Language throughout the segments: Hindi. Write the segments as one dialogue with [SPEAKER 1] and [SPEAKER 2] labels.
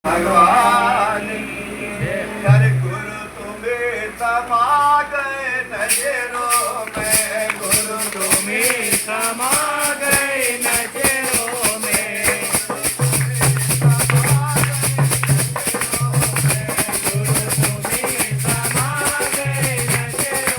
[SPEAKER 1] भगवान हर गुरु तुम्हें समा गए नजरों में, गुरु तुम्हें समा गए नजरों में, गुरु तुम्हें समा गए नजरों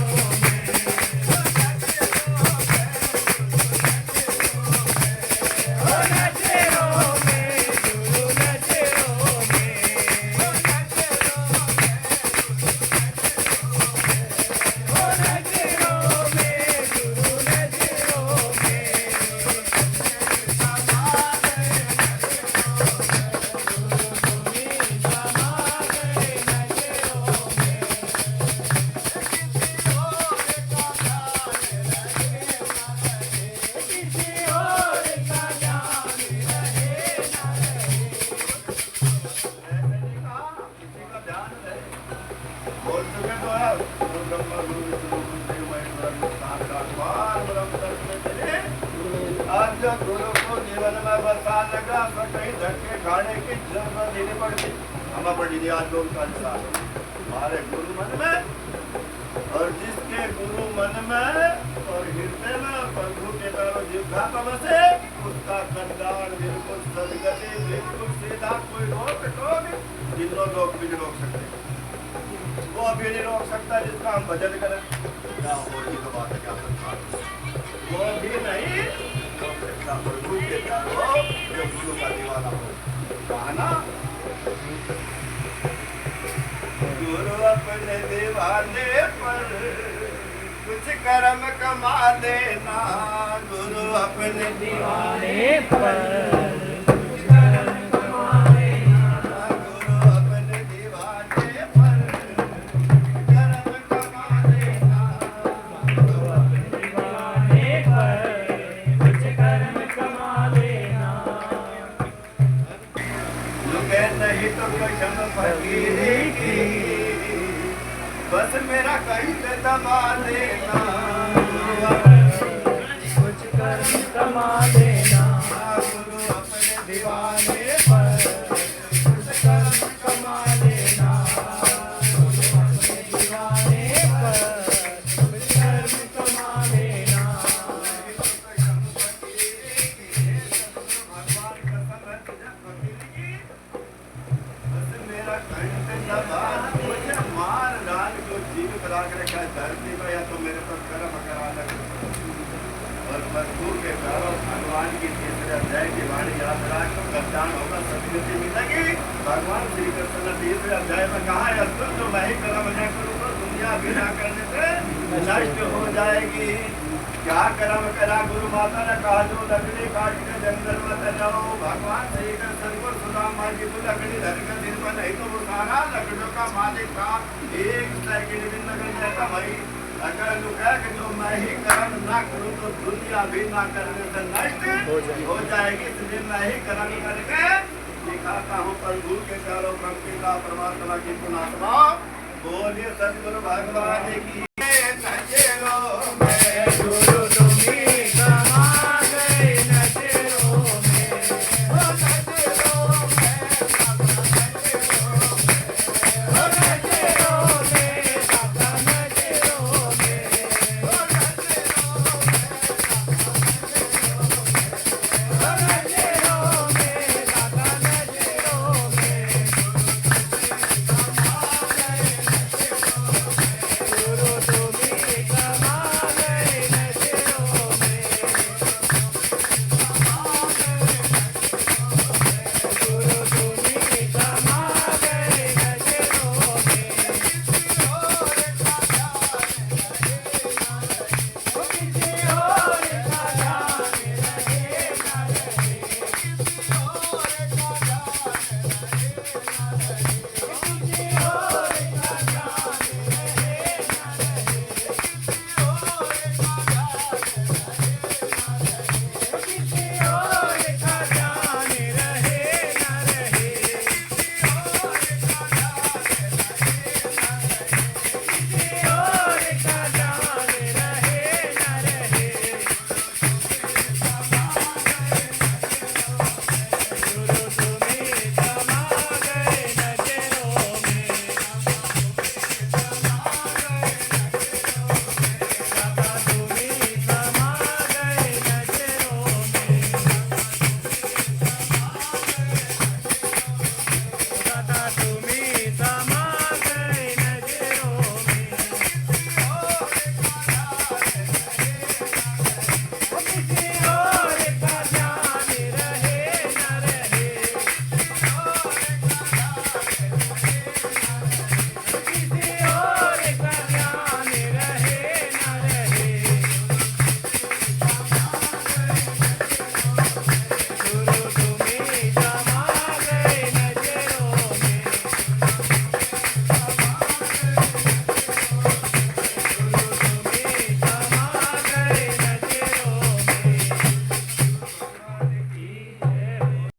[SPEAKER 1] गुरु को जीवन में बसा लगा तो कहीं धक्के खाने की जरूरत नहीं पड़ती। हम पढ़ी आज लोग का हमारे गुरु मन में, और जिसके गुरु मन में और हृदय में प्रभु के तरफ जिह्वा पर बसे उसका कल्याण बिल्कुल सदगति, बिल्कुल सीधा, कोई रोक टोक जिन्हों लोग भी नहीं रोक सकते, वो अभी नहीं रोक सकता जिसका हम भजन करें। क्या होली का बात है, क्या वो भी नहीं रोक सकता प्रभु के चारों जो गुरु का दीवाना हो। कहना गुरु अपने दीवाने पर कुछ कर्म कमा देना, गुरु अपने दीवाने पर कुछ कर्म कमा देना, गुरु अपने दीवाने पर कर्म कमा देना, गुरु अपने दीवाने पर कुछ कर्म कमा देना। लुके नहीं तो कसम फकीरी की, बस मेरा कहीं से दबा देना, कुछ कर्म कमा देना, गुरु अपने दीवाने पर कुछ कर्म कमा देना, गुरु अपने दीवाने पर कुछ कर्म कमा देना। भगवान बस मेरा कहीं से दबा, मुझे मार डाल को जीव करा कर रखा धरती में, या तो मेरे पर कर्म करा लगे। और मजदूर के कारण भगवान की तीसरे अध्याय की वाणी याद रख तो कल्याण होगा, सदगति मिलेगी। भगवान श्री कृष्ण ने तीसरे अध्याय में कहा है असुर जो मैं ही कर्म न करूँ तो दुनिया बिना करने से नष्ट हो जाएगी। क्या कर्म करा गुरु माता ने कहा, जो लकड़ी काट के जंगल में जाओ। भगवान श्री कृष्ण को सुदामा जी को लकड़ी धर कर दिन पर नहीं तो वो सारा लकड़ियों का मालिक था, एक सेकंड भी नगर जाता भाई। अगर लुका कि जो मैं ही कर्म ना करूं तो दुनिया भी ना करने से नष्ट हो जाएगी, इसलिए मैं ही कर्म करके दिखाता हूँ प्रभु के चारों पंक्ति का परमात्मा की पुनात्मा। बोलिए सतगुरु भगवान की।